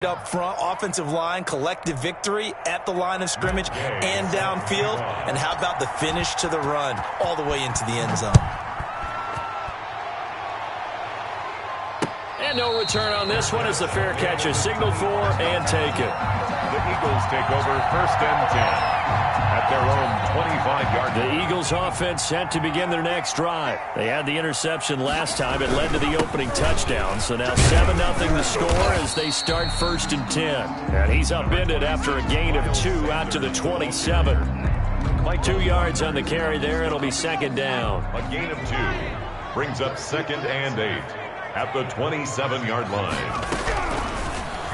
up front, offensive line, collective victory at the line of scrimmage and downfield. And how about the finish to the run all the way into the end zone? And no return on this one as the fair catch is signaled for and taken. The Eagles take over 1st and 10 at their own 25-yard line. The Eagles offense set to begin their next drive. They had the interception last time. It led to the opening touchdown. So now 7-0 the score as they start 1st and 10. And he's upended after a gain of 2 out to the 27. 2 yards on the carry there. It'll be 2nd down. A gain of 2 brings up 2nd and 8 at the 27-yard line.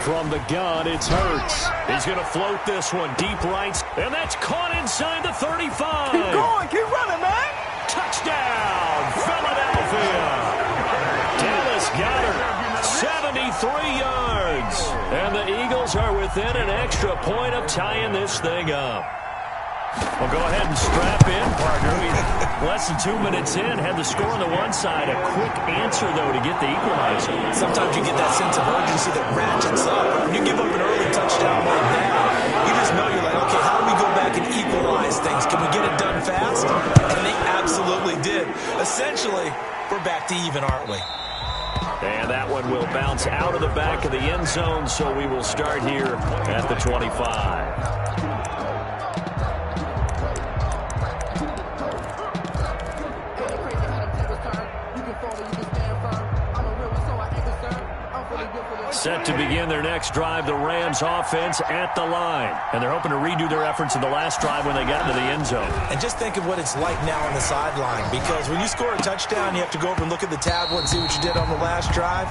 From the gun, it's Hurts. He's going to float this one deep right, and that's caught inside the 35. Keep going, keep running, man. Touchdown, Philadelphia. Dallas Goedert, 73 yards. And the Eagles are within an extra point of tying this thing up. Well, go ahead and strap in, partner. Less than 2 minutes in, had the score on the one side. A quick answer, though, to get the equalizer. Sometimes you get that sense of urgency that ratchets up. When you give up an early touchdown like that, you just know you're like, okay, how do we go back and equalize things? Can we get it done fast? And they absolutely did. Essentially, we're back to even, aren't we? And that one will bounce out of the back of the end zone, so we will start here at the 25. Set to begin their next drive, the Rams offense at the line. And they're hoping to redo their efforts in the last drive when they got into the end zone. And just think of what it's like now on the sideline. Because when you score a touchdown, you have to go over and look at the tablet and see what you did on the last drive.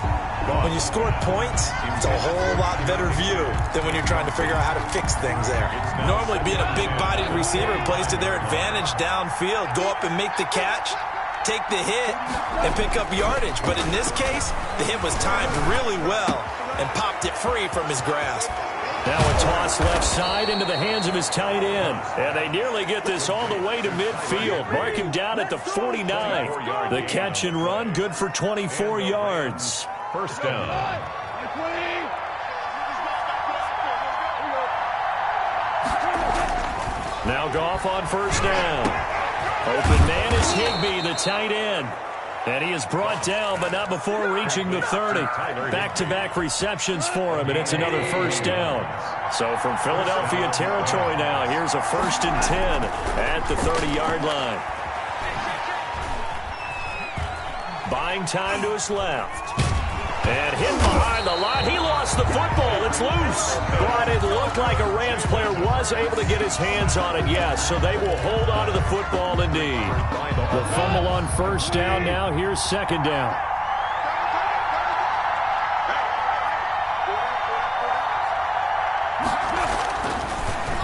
When you scored points, it's a whole lot better view than when you're trying to figure out how to fix things there. Normally being a big-bodied receiver plays to their advantage downfield. Go up and make the catch, take the hit, and pick up yardage. But in this case, the hit was timed really well and popped it free from his grasp. Now a toss left side into the hands of his tight end. And they nearly get this all the way to midfield. Mark him down at the 49. The catch and run, good for 24 yards. 1st down. Now Goff on 1st down. Open man is Higbee, the tight end. And he is brought down, but not before reaching the 30. Back-to-back receptions for him, and it's another 1st down. So from Philadelphia territory now, here's a 1st and 10 at the 30-yard line. Buying time to his left. And hit behind the line. He lost the football. It's loose. But it looked like a Rams player was able to get his hands on it, yes. So they will hold on to the football indeed. The fumble on 1st down now. Here's 2nd down.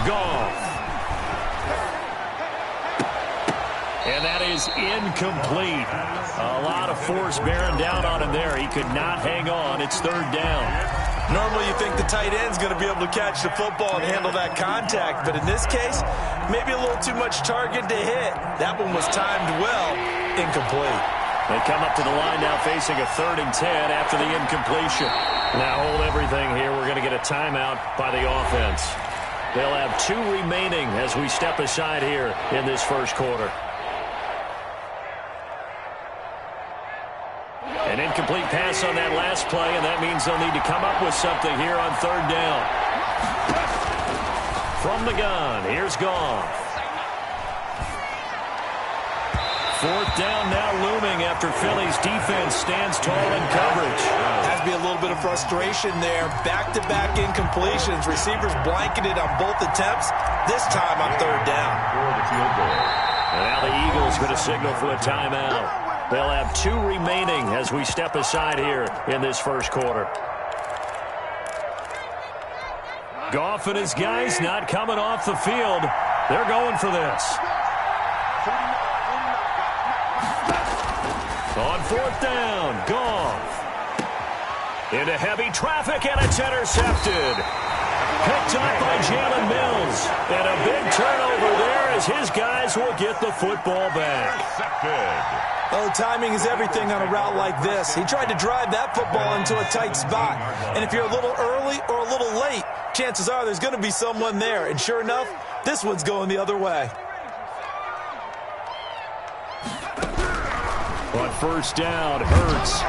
Goff. And that is incomplete. A lot of force bearing down on him there. He could not hang on. It's 3rd down. Normally you think the tight end's going to be able to catch the football and handle that contact. But in this case, maybe a little too much target to hit. That one was timed well. Incomplete. They come up to the line now facing a 3rd and 10 after the incompletion. Now hold everything here. We're going to get a timeout by the offense. They'll have 2 remaining as we step aside here in this 1st quarter. An incomplete pass on that last play, and that means they'll need to come up with something here on 3rd down. From the gun, here's Goff. 4th down now looming after Philly's defense stands tall in coverage. Has to be a little bit of frustration there. Back-to-back incompletions. Receivers blanketed on both attempts. This time on 3rd down. And now the Eagles going to signal for a timeout. They'll have 2 remaining as we step aside here in this 1st quarter. Goff and his guys not coming off the field. They're going for this. On 4th down, Goff. Into heavy traffic, and it's intercepted. Picked up by Jalen Mills. And a big turnover there as his guys will get the football back. Oh, timing is everything on a route like this. He tried to drive that football into a tight spot. And if you're a little early or a little late, chances are there's going to be someone there. And sure enough, this one's going the other way. On first down, Hurts.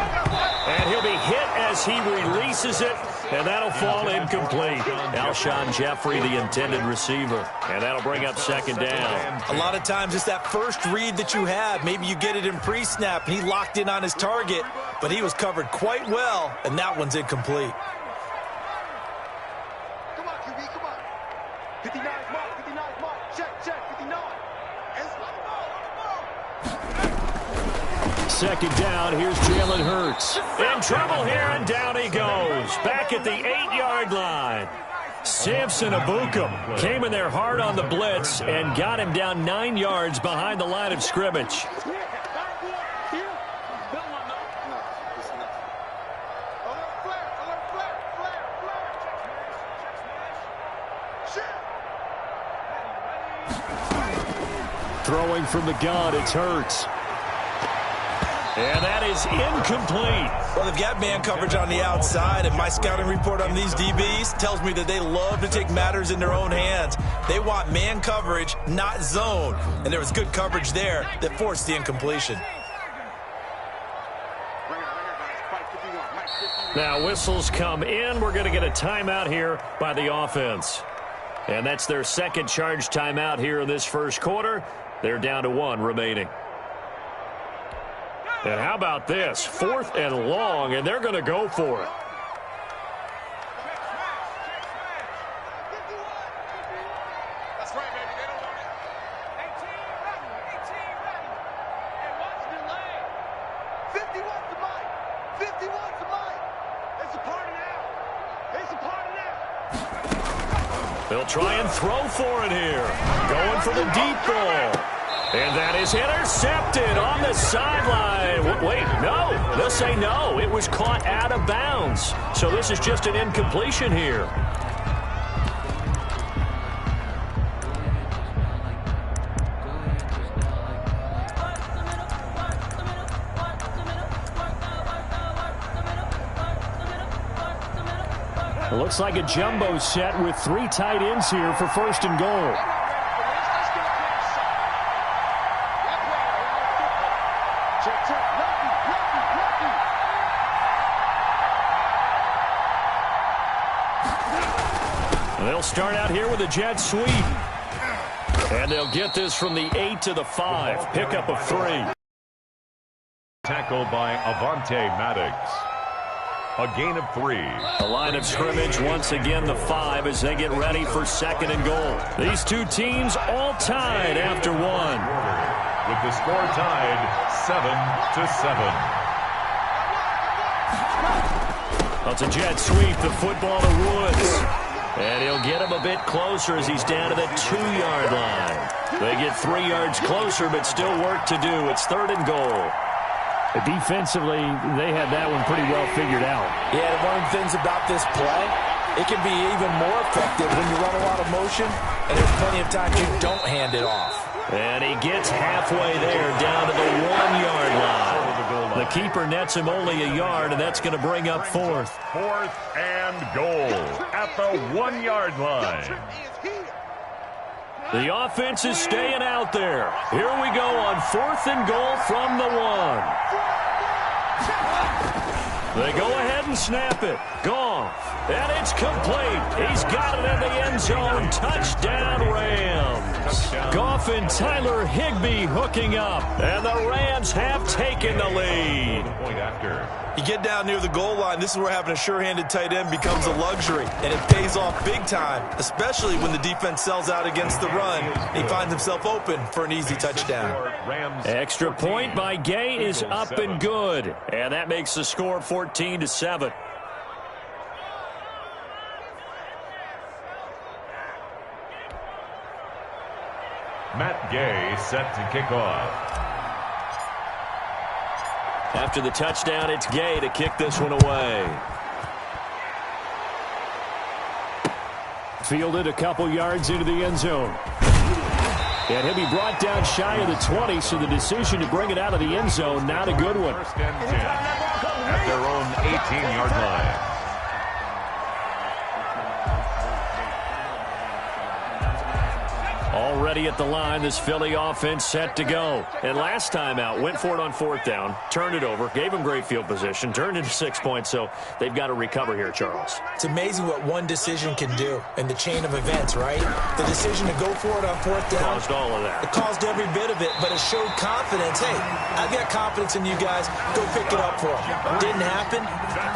And he'll be hit as he releases it, and that'll fall incomplete. Alshon Jeffrey, the intended receiver, and that'll bring up second down. A lot of times it's that first read that you have. Maybe you get it in pre-snap, and he locked in on his target, but he was covered quite well, and that one's incomplete. Come on, QB, come on. 59 mark, 59 mark. Check, 59. Second down, here's Jalen Hurts. In trouble here, and down he goes. Back at the 8-yard line. Samson Ebukam came in there hard on the blitz and got him down 9 yards behind the line of scrimmage. Throwing from the gun, it's Hurts. And that is incomplete. Well, they've got man coverage on the outside, and my scouting report on these DBs tells me that they love to take matters in their own hands. They want man coverage, not zone. And there was good coverage there that forced the incompletion. Now whistles come in. We're going to get a timeout here by the offense. And that's their second charge timeout here in this first quarter. They're down to 1 remaining. And how about this? 4th and long, and they're going to go for it. That's right, baby. They don't want it. 18 ready. 18 ready. And watch the lane. 51's the mic. 51's the mic. It's a party now. It's a party now. They'll try and throw for it here. Going for the deep ball. And that is intercepted on the sideline. Wait, no. They'll say no. It was caught out of bounds. So this is just an incompletion here. It looks like a jumbo set with 3 tight ends here for first and goal. They'll start out here with a jet sweep. And they'll get this from the 8 to the 5. Pickup of 3. Tackled by Avonte Maddox. A gain of 3. The line of scrimmage once again the 5 as they get ready for second and goal. These two teams all tied after 1. With the score tied 7-7. Well, it's a jet sweep. The football to Woods. And he'll get him a bit closer as he's down to the 2-yard line. They get 3 yards closer, but still work to do. It's 3rd and goal. Defensively, they had that one pretty well figured out. Yeah, one of the things about this play, it can be even more effective when you run a lot of motion, and there's plenty of times you don't hand it off. And he gets halfway there, down to the 1-yard line. The keeper nets him only a yard, and that's going to bring up 4th. 4th and goal at the 1-yard line. The offense is staying out there. Here we go on 4th and goal from the 1. They go ahead and snap it. Goff. And it's complete. He's got it in the end zone. Touchdown, Rams. Goff and Tyler Higbee hooking up. And the Rams have taken the lead. Point after. You get down near the goal line, this is where having a sure-handed tight end becomes a luxury. And it pays off big time, especially when the defense sells out against the run. And he finds himself open for an easy touchdown. Extra point by Gay is up and good. And that makes the score 14-7. Matt Gay set to kick off. After the touchdown, it's Gay to kick this one away. Fielded a couple yards into the end zone. And he'll be brought down shy of the 20, so the decision to bring it out of the end zone, not a good one. First and 10 at their own 18-yard line. Already at the line, this Philly offense set to go. And last time out, went for it on 4th down, turned it over, gave them great field position, turned into 6 points, so they've got to recover here, Charles. It's amazing what one decision can do in the chain of events, right? The decision to go for it on 4th down. Caused all of that. It caused every bit of it, but it showed confidence. Hey, I've got confidence in you guys. Go pick it up for them. Didn't happen.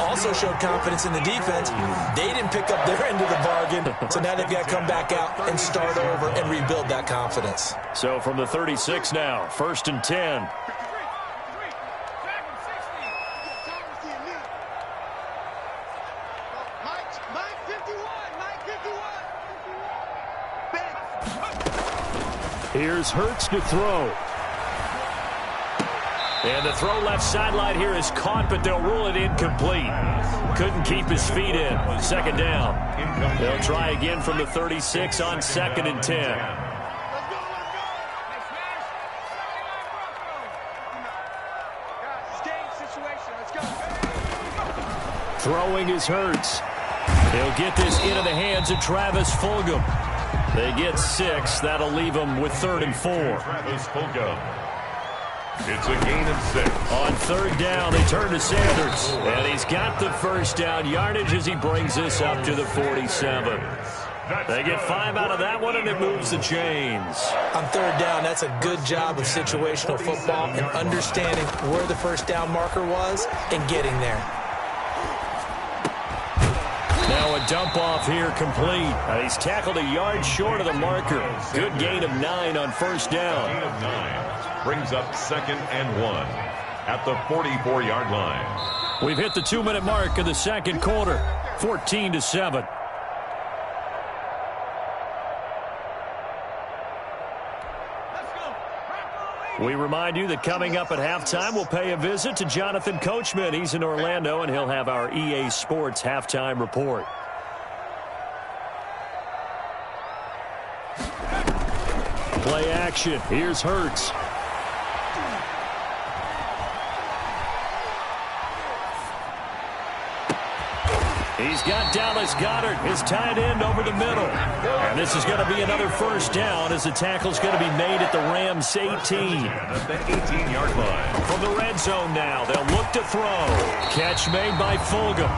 Also showed confidence in the defense. They didn't pick up their end of the bargain, so now they've got to come back out and start over and rebuild that confidence. So from the 36 now, 1st and 10. Mike 51. Here's Hurts to throw. And the throw left sideline here is caught, but they'll rule it incomplete. Couldn't keep his feet in. 2nd down. They'll try again from the 36 on 2nd and 10. Throwing is Hurts. He'll get this into the hands of Travis Fulgham. They get 6. That'll leave them with 3rd and 4. Travis Fulgham. It's a gain of 6. On 3rd down, they turn to Sanders. And he's got the 1st down yardage as he brings this up to the 47. They get 5 out of that one, and it moves the chains. On 3rd down, that's a good job of situational football and understanding where the 1st down marker was and getting there. Now a dump off here complete. He's tackled a yard short of the marker. Good gain of 9 on 1st down. Gain of 9 brings up 2nd and 1 at the 44-yard line. We've hit the 2-minute mark of the 2nd quarter. 14-7. We remind you that coming up at halftime, we'll pay a visit to Jonathan Coachman. He's in Orlando, and he'll have our EA Sports halftime report. Play action. Here's Hurts. He's got Dallas Goedert, his tight end, over the middle. And this is going to be another 1st down as the tackle's going to be made at the Rams' 18. At the 18-yard line. From the red zone now, they'll look to throw. Catch made by Fulgham.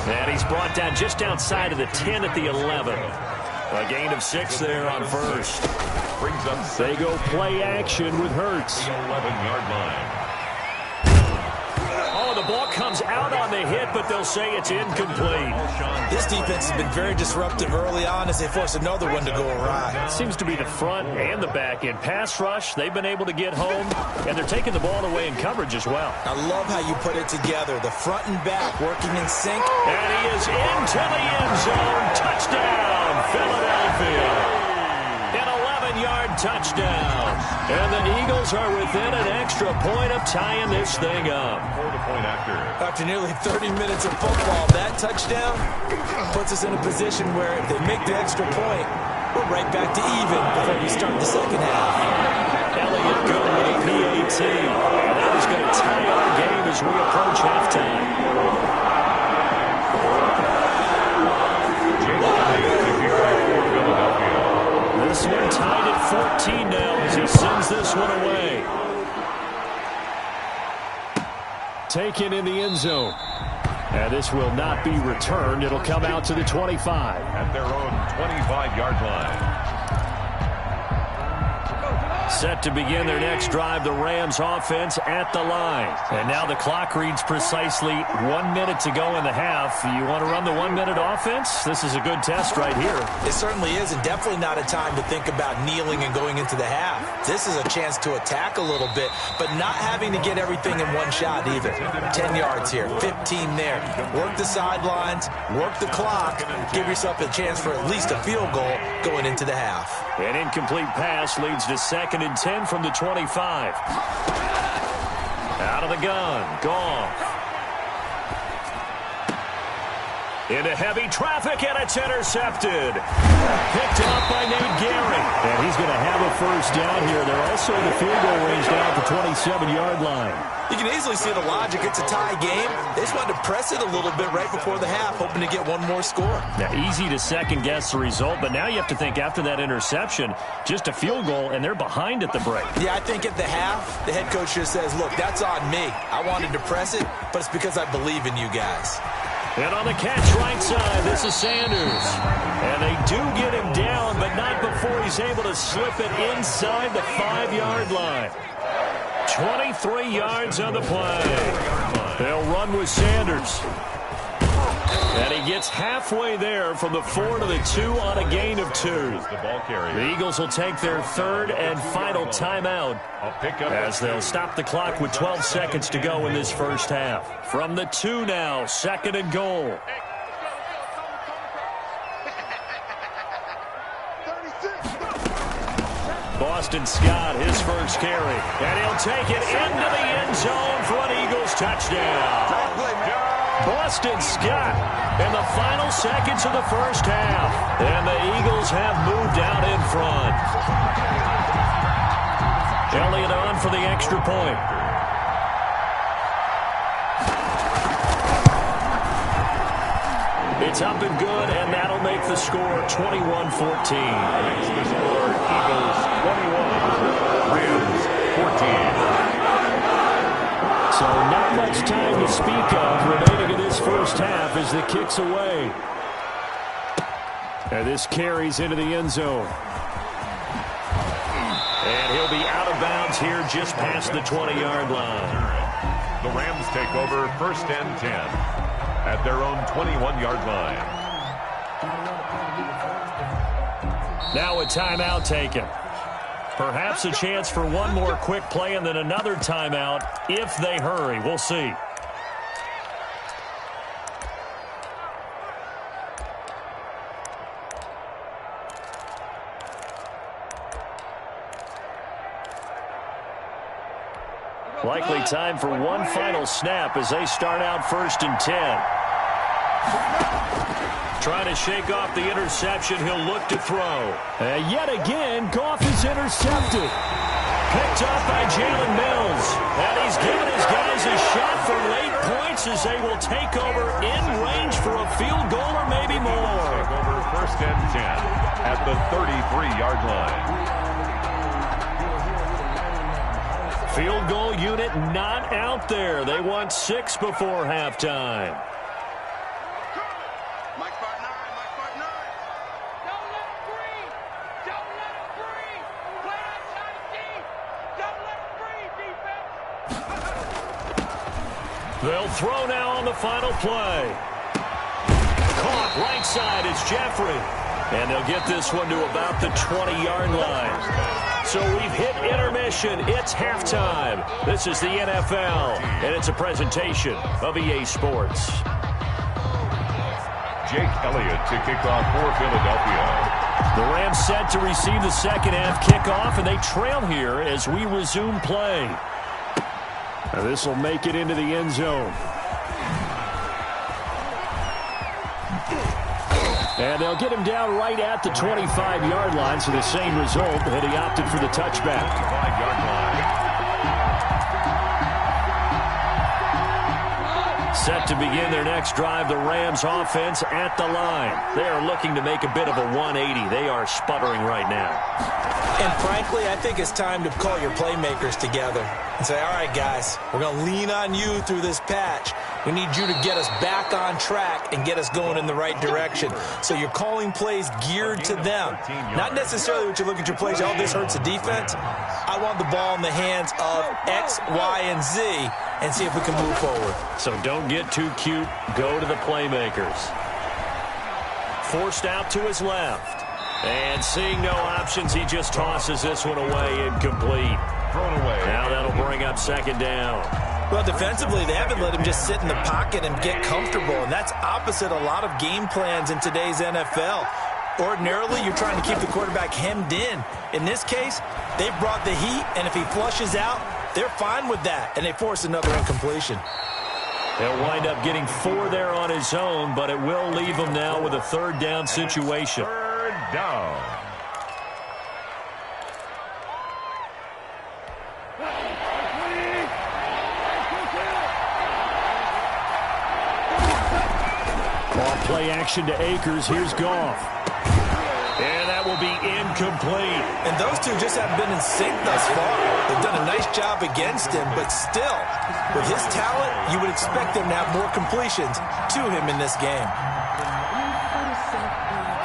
And he's brought down just outside of the 10 at the 11. A gain of 6 there on 1st. Brings up They go play action with Hurts. the 11-yard line. The ball comes out on the hit, but they'll say it's incomplete. This defense has been very disruptive early on as they force another one to go awry. Seems to be the front and the back end. Pass rush, they've been able to get home, and they're taking the ball away in coverage as well. I love how you put it together. The front and back working in sync. And he is into the end zone. Touchdown, Philadelphia. An 11-yard touchdown. And the Eagles are within an extra point of tying this thing up. Point After nearly 30 minutes of football, that touchdown puts us in a position where if they make the extra point, we're right back to even before we start the 2nd half. Elliott good with a PAT. And that is going to tie up the game as we approach halftime. This one tied at 14 now as he sends this one away. Taken in the end zone. And this will not be returned. It'll come out to the 25. At their own 25-yard line. Set to begin their next drive, the Rams offense at the line. And now the clock reads precisely 1 minute to go in the half. You want to run the 1-minute offense? This is a good test right here. It certainly is, and definitely not a time to think about kneeling and going into the half. This is a chance to attack a little bit, but not having to get everything in one shot either. 10 yards here, 15 there. Work the sidelines, work the clock, give yourself a chance for at least a field goal going into the half. An incomplete pass leads to 2nd and 10 from the 25. Out of the gun, Goff. Into heavy traffic, and it's intercepted. Picked up by Nate Gehring. And he's going to have a first down here. They're also in the field goal range down at the 27-yard line. You can easily see the logic. It's a tie game. They just wanted to press it a little bit right before the half, hoping to get one more score. Now, easy to second-guess the result, but now you have to think after that interception, just a field goal, and they're behind at the break. Yeah, I think at the half, the head coach just says, look, that's on me. I wanted to press it, but it's because I believe in you guys. And on the catch right side, this is Sanders. And they do get him down, but not before he's able to slip it inside the 5-yard line. 23 yards on the play. They'll run with Sanders. And he gets halfway there from the 4 to the 2 on a gain of 2. The Eagles will take their third and final timeout as they'll stop the clock with 12 seconds to go in this first half. From the 2 now, 2nd and goal. Boston Scott, his first carry. And he'll take it into the end zone for an Eagles touchdown. Boston Scott in the final seconds of the first half. And the Eagles have moved out in front. Elliott on for the extra point. It's up and good, and that'll make the score 21-14. Makes the score Eagles 21, Rams 14. So not much time to speak of remaining in this first half as the kick's away. And this carries into the end zone. And he'll be out of bounds here just past the 20-yard line. The Rams take over 1st and 10 at their own 21-yard line. Now a timeout taken. Perhaps a chance for one more quick play and then another timeout if they hurry. We'll see. Likely time for one final snap as they start out 1st and 10. Trying to shake off the interception. He'll look to throw. Yet again, Goff is intercepted. Picked up by Jalen Mills. And he's given his guys a shot for late points as they will take over in range for a field goal or maybe more. Take over 1st and 10 at the 33-yard line. Field goal unit not out there. They want 6 before halftime. Mike Spartan 9, Mike Spartan 9. Don't let him breathe. Don't let him breathe. Play outside deep. Don't let him breathe, defense. They'll throw now on the final play. Caught right side. It's Jeffrey. And they'll get this one to about the 20-yard line. So we've hit intermission. It's halftime. This is the NFL, and it's a presentation of EA Sports. Jake Elliott to kick off for Philadelphia. The Rams set to receive the second half kickoff, and they trail here as we resume play. Now this will make it into the end zone. And they'll get him down right at the 25-yard line, so the same result, and he opted for the touchback. 5-yard line. Set to begin their next drive, the Rams offense at the line. They are looking to make a bit of a 180. They are sputtering right now. And frankly, I think it's time to call your playmakers together and say, all right, guys, we're going to lean on you through this patch. We need you to get us back on track and get us going in the right direction. So you're calling plays geared to them. Not necessarily what you look at your plays, oh, this hurts the defense. I want the ball in the hands of X, Y, and Z and see if we can move forward. So don't get too cute. Go to the playmakers. Forced out to his left. And seeing no options, he just tosses this one away, incomplete. Thrown away. Now that'll bring up 2nd down. Well, defensively, they haven't let him just sit in the pocket and get comfortable, and that's opposite a lot of game plans in today's NFL. Ordinarily, you're trying to keep the quarterback hemmed in. In this case, they've brought the heat, and if he flushes out, they're fine with that, and they force another incompletion. He'll wind up getting 4 there on his own, but it will leave him now with a third down situation. Third down. Off play action to Akers. Here's Goff. And that will be incomplete. And those two just haven't been in sync thus far. They've done a nice job against him, but still, with his talent, you would expect them to have more completions to him in this game.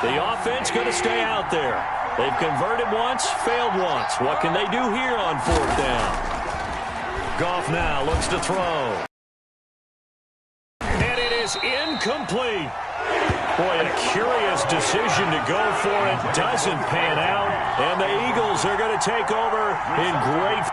The offense going to stay out there. They've converted once, failed once. What can they do here on 4th down? Goff now looks to throw. And it is incomplete. Boy, a curious decision to go for it. Doesn't pan out. And the Eagles are going to take over in great...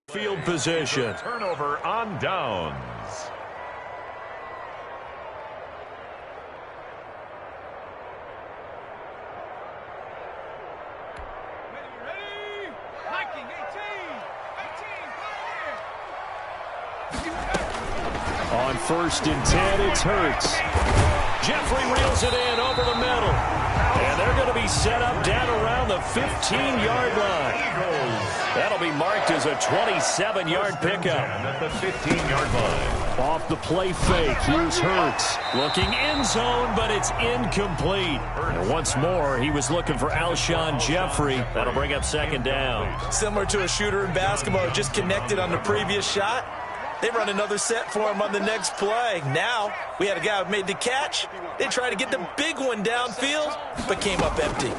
Field position. Turnover on downs. Ready? Hiking 18, On 1st and 10, it's Hurts. Jeffrey reels it in over the middle. And they're going to be set up down around the 15-yard line. That'll be marked as a 27-yard pickup. At the 15-yard line. Off the play fake, here's Hurts. Looking end zone, but it's incomplete. And once more, he was looking for Alshon Jeffrey. That'll bring up 2nd down. Similar to a shooter in basketball, just connected on the previous shot. They run another set for him on the next play. Now, we had a guy who made the catch. They tried to get the big one downfield, but came up empty.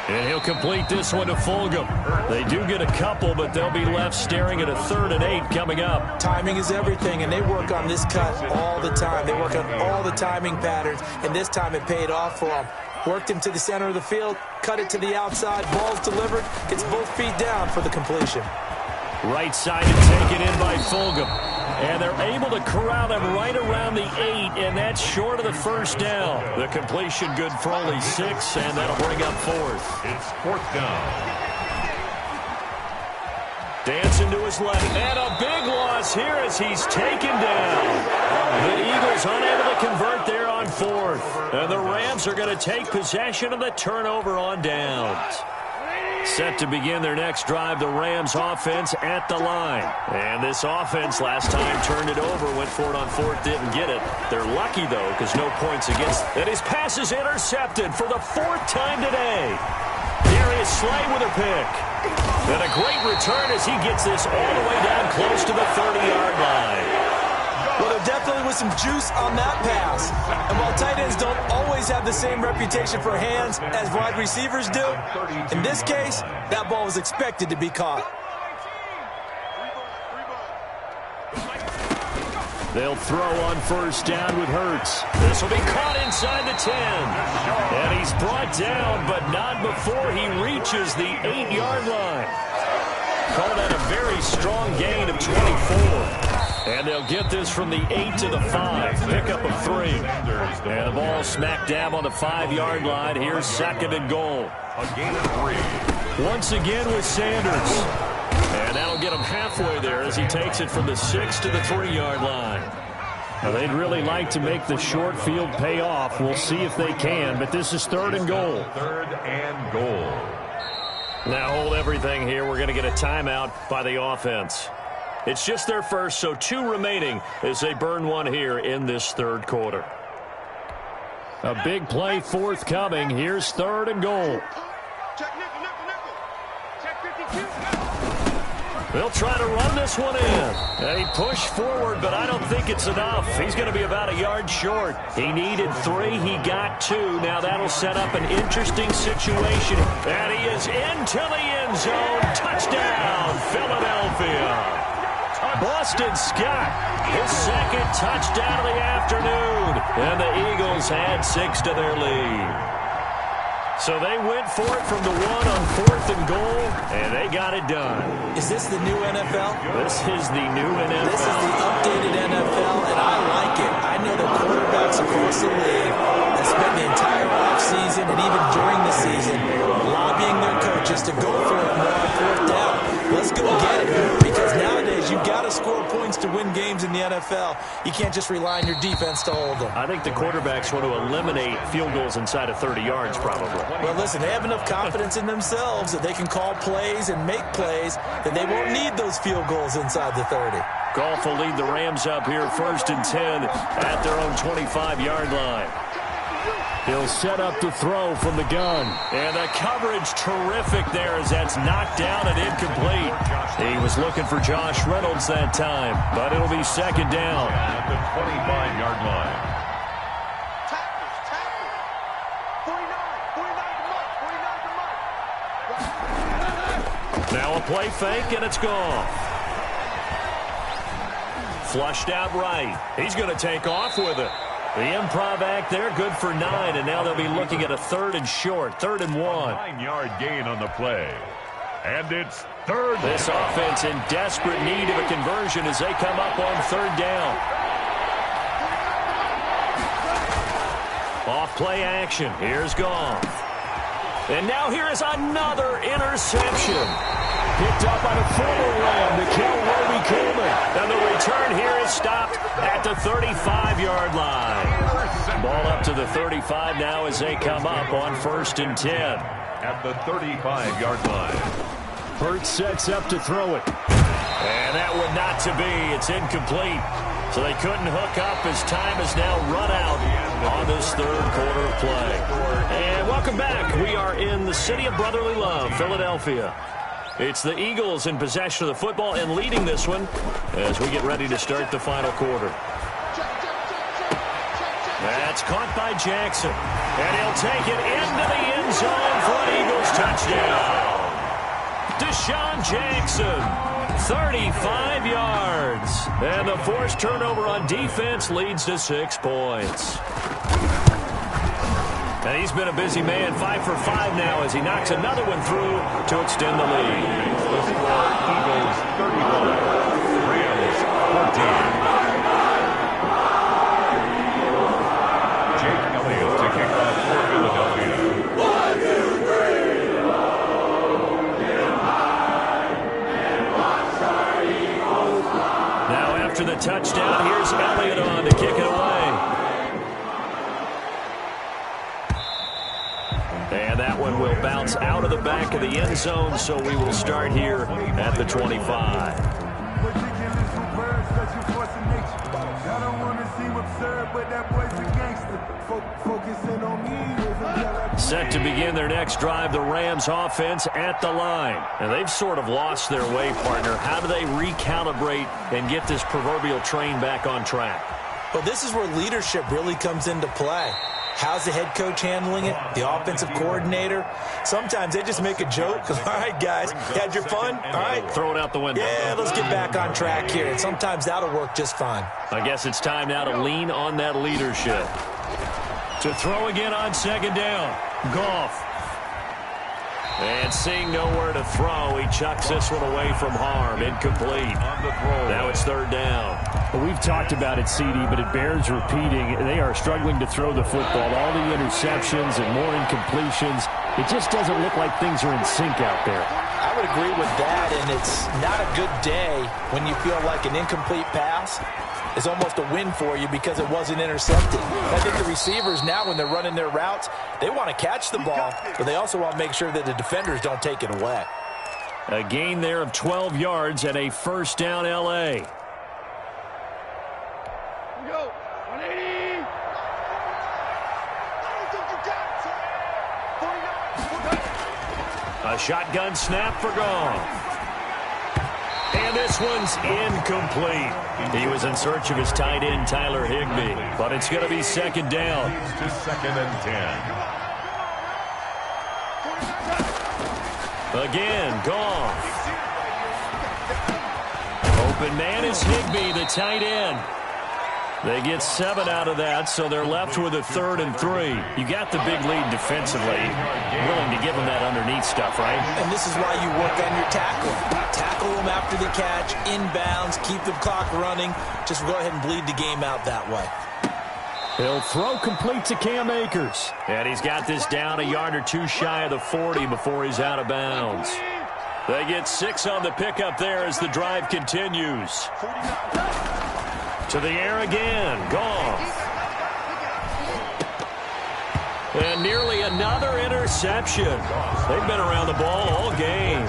And he'll complete this one to Fulgham. They do get a couple, but they'll be left staring at a 3rd and 8 coming up. Timing is everything, and they work on this cut all the time. They work on all the timing patterns, and this time it paid off for them. Worked him to the center of the field, cut it to the outside, ball's delivered, gets both feet down for the completion. Right side and taken in by Fulgham. And they're able to corral him right around the 8, and that's short of the 1st down. The completion good for only 6, and that'll bring up 4th. It's 4th down. Dancing to his left, and a big loss here as he's taken down. The Eagles unable to convert there on 4th. And the Rams are going to take possession of the turnover on downs. Set to begin their next drive, the Rams offense at the line. And this offense last time turned it over, went for it on 4th, didn't get it. They're lucky, though, because no points against. And his pass is intercepted for the 4th time today. Darius Slay with a pick. And a great return as he gets this all the way down close to the 30-yard line. Well, there definitely was some juice on that pass. And while tight ends don't always have the same reputation for hands as wide receivers do, in this case, that ball was expected to be caught. They'll throw on 1st down with Hurts. This will be caught inside the 10. And he's brought down, but not before he reaches the 8-yard line. Call that a very strong gain of 24. And they'll get this from the 8 to the 5. Pickup of 3. And the ball smack dab on the 5-yard line. Here's 2nd and goal. A gain of 3. Once again with Sanders. And that'll get him halfway there as he takes it from the 6 to the 3-yard line. Well, they'd really like to make the short field pay off. We'll see if they can, but this is 3rd and goal. 3rd and goal. Now hold everything here. We're going to get a timeout by the offense. It's just their first, so 2 remaining as they burn one here in this 3rd quarter. A big play forthcoming. Here's 3rd and goal. Check nickel, nickel, nickel. Check 52. They'll try to run this one in. And he pushed forward, but I don't think it's enough. He's going to be about a yard short. He needed 3. He got 2. Now that'll set up an interesting situation. And he is into the end zone. Touchdown, Philadelphia. Boston Scott, his 2nd touchdown of the afternoon. And the Eagles add 6 to their lead. So they went for it from the 1 on 4th and goal, and they got it done. Is this the new NFL? This is the new NFL. This is the updated NFL, and I like it. I know that quarterbacks across the league have spent the entire offseason and even during the season lobbying their coaches to go for it more on 4th down. Let's go get it, because nowadays you've got to score points to win games in the NFL. You can't just rely on your defense to hold them. I think the quarterbacks want to eliminate field goals inside of 30 yards probably. Well, listen, they have enough confidence in themselves that they can call plays and make plays that they won't need those field goals inside the 30. Goff will lead the Rams up here 1st and 10 at their own 25-yard line. He'll set up to throw from the gun. And the coverage terrific there as that's knocked down and incomplete. He was looking for Josh Reynolds that time, but it'll be 2nd down. At the 25-yard line. Tackles, tackles. 49 to Mike, 49 to Mike. Now a play fake, and it's gone. Flushed out right. He's going to take off with it. The improv act there, good for 9, and now they'll be looking at a 3rd and short, 3rd and 1. 9-yard gain on the play. And it's 3rd. This offense in desperate need of a conversion as they come up on 3rd down. Off play action. Here's Goff. And now here is another interception. Picked up by the former Ram, Nikhil Roby-Coleman. And the return here is stopped at the 35-yard line. Ball up to the 35 now as they come up on 1st and 10. At the 35-yard line. Hurts sets up to throw it. And that would not to be. It's incomplete. So they couldn't hook up as time has now run out on this 3rd quarter of play. And welcome back. We are in the city of brotherly love, Philadelphia. It's the Eagles in possession of the football and leading this one as we get ready to start the final quarter. That's caught by Jackson. And he'll take it into the end zone for an Eagles touchdown. Deshaun Jackson, 35 yards. And the forced turnover on defense leads to 6 points. And he's been a busy man, 5 for 5 now as he knocks another one through to extend the lead. The score, Eagles 31, Rams 14. Jake Elliott to kick off for Philadelphia. 1, 2, 3. Now after the touchdown, here's Elliott on to kick it away. And that one will bounce out of the back of the end zone, so we will start here at the 25. Set to begin their next drive, the Rams offense at the line. And they've sort of lost their way, partner. How do they recalibrate and get this proverbial train back on track? Well, this is where leadership really comes into play. How's the head coach handling it? The offensive coordinator? Sometimes they just make a joke. All right, guys, had your fun? All right. Throw it out the window. Yeah, let's get back on track here. And sometimes that'll work just fine. I guess it's time now to lean on that leadership. To throw again on 2nd down. Goff. And seeing nowhere to throw, he chucks this one away from harm. Incomplete. Now it's 3rd down. Well, we've talked about it, CD, but it bears repeating. They are struggling to throw the football. All the interceptions and more incompletions. It just doesn't look like things are in sync out there. I would agree with that, and it's not a good day when you feel like an incomplete pass is almost a win for you because it wasn't intercepted. I think the receivers now, when they're running their routes, they want to catch the ball, but they also want to make sure that the defenders don't take it away. A gain there of 12 yards and a first down L.A. Go. 180. A shotgun snap for Goff. And this one's incomplete. He was in search of his tight end, Tyler Higbee. But it's going to be second down. To second and 10. Again, Goff. Open man is Higbee, the tight end. They get 7 out of that, so they're left with a 3rd and 3. You got the big lead defensively. Willing to give them that underneath stuff, right? And this is why you work on your tackling. Tackle them after the catch, inbounds, keep the clock running. Just go ahead and bleed the game out that way. He'll throw complete to Cam Akers. And he's got this down a yard or two shy of the 40 before he's out of bounds. They get 6 on the pickup there as the drive continues. To the air again. Goff. And nearly another interception. They've been around the ball all game.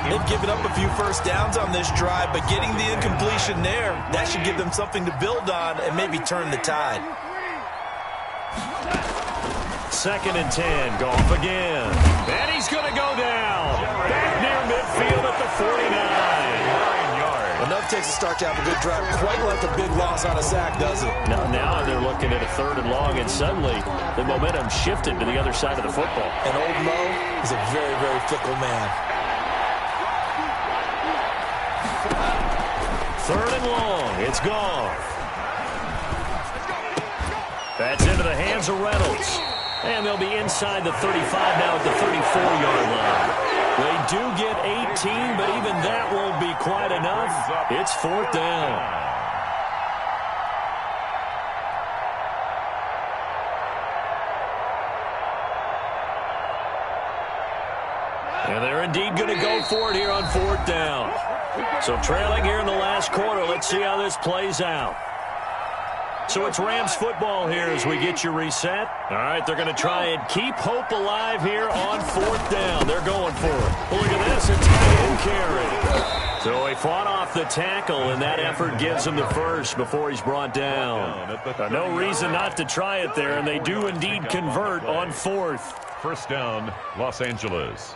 They've given up a few first downs on this drive, but getting the incompletion there, that should give them something to build on and maybe turn the tide. 2nd and 10. Goff again. And he's going to go down. Back near midfield at the 49. Enough takes a start to have a good drive. Quite like a big loss on a sack, does it? Now they're looking at a 3rd and long, and suddenly the momentum shifted to the other side of the football. And old Mo is a very, very fickle man. 3rd and long. It's Goff. That's into the hands of Reynolds. And they'll be inside the 35 now at the 34-yard line. They do get 18, but even that won't be quite enough. It's 4th down. And they're indeed going to go for it here on 4th down. So trailing here in the last quarter. Let's see how this plays out. So it's Rams football here as we get you reset. All right, they're going to try and keep hope alive here on 4th down. They're going for it. Well, look at this, a tight end carry. So he fought off the tackle, and that effort gives him the first before he's brought down. No reason not to try it there, and they do indeed convert on 4th. First down, Los Angeles.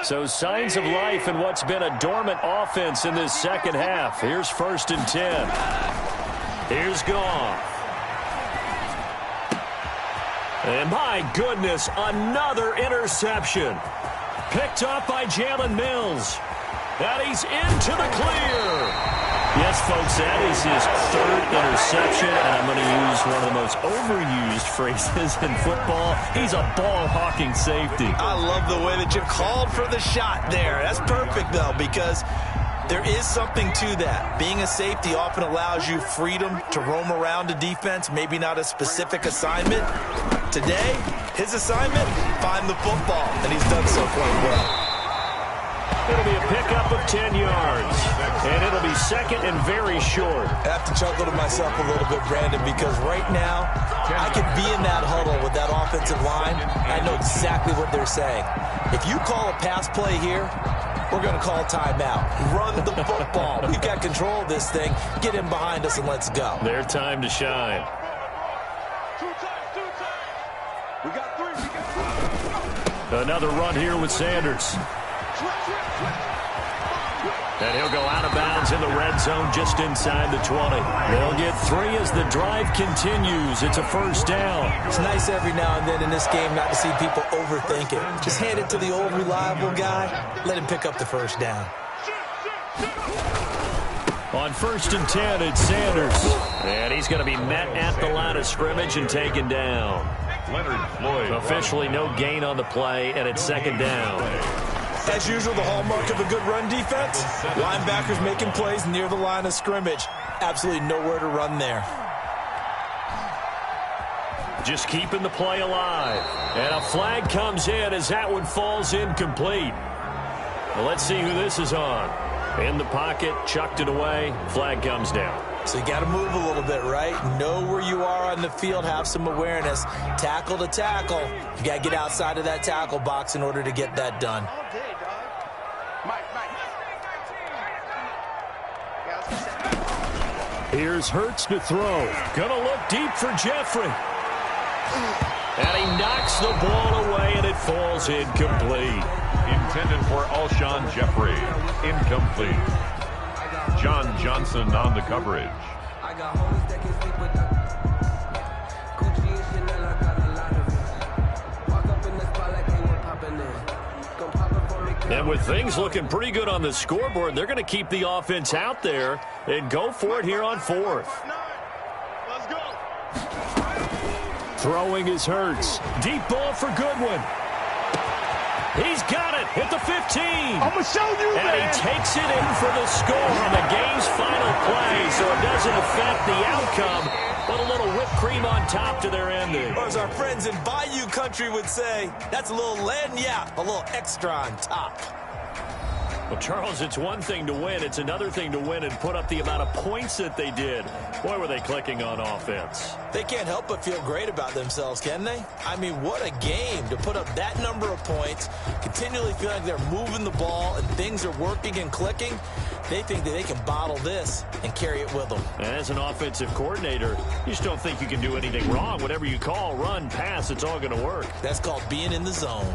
So signs of life in what's been a dormant offense in this second half. Here's 1st and 10. Here's Goff. And my goodness, another interception. Picked up by Jalen Mills. And he's into the clear. Yes, folks, that is his 3rd interception, and I'm going to use one of the most overused phrases in football. He's a ball-hawking safety. I love the way that you called for the shot there. That's perfect, though, because there is something to that. Being a safety often allows you freedom to roam around a defense, maybe not a specific assignment. Today, his assignment, find the football, and he's done so quite well. It'll be a pickup of 10 yards, and it'll be 2nd and very short. I have to chuckle to myself a little bit, Brandon, because right now I could be in that huddle with that offensive line. I know exactly what they're saying. If you call a pass play here, we're going to call timeout. Run the football. We've got control of this thing. Get in behind us and let's go. Their time to shine. Two times. We got 3. Another run here with Sanders. And he'll go out of bounds in the red zone just inside the 20. They'll get 3 as the drive continues. It's a first down. It's nice every now and then in this game not to see people overthink it. Just hand it to the old reliable guy. Let him pick up the first down. On 1st and 10, it's Sanders. And he's going to be met at the line of scrimmage and taken down. Leonard Floyd. Officially no gain on the play, and it's 2nd down. As usual, the hallmark of a good run defense, linebackers making plays near the line of scrimmage. Absolutely nowhere to run there. Just keeping the play alive. And a flag comes in as that one falls incomplete. Well, let's see who this is on. In the pocket, chucked it away, flag comes down. So you got to move a little bit, right? Know where you are on the field, have some awareness. Tackle to tackle. You got to get outside of that tackle box in order to get that done. Here's Hurts to throw. Gonna look deep for Jeffrey. And he knocks the ball away, and it falls incomplete. Intended for Alshon Jeffrey. Incomplete. John Johnson on the coverage. And with things looking pretty good on the scoreboard, they're going to keep the offense out there and go for it here on fourth. Let's go. Throwing is Hurts. Deep ball for Goodwin. He's got it at the 15. I'm going to show you, and man. he takes it in for the score on the game's final play, so it doesn't affect the outcome, but a little whipped cream on top to their ending. Or as our friends in Bayou Country would say, that's a little lagniappe, a little extra on top. Well, Charles, it's one thing to win. It's another thing to win and put up the amount of points that they did. Boy, were they clicking on offense. They can't help but feel great about themselves, can they? I mean, what a game to put up that number of points, continually feel like they're moving the ball and things are working and clicking. They think that they can bottle this and carry it with them. And as an offensive coordinator, you just don't think you can do anything wrong. Whatever you call, run, pass, it's all going to work. That's called being in the zone.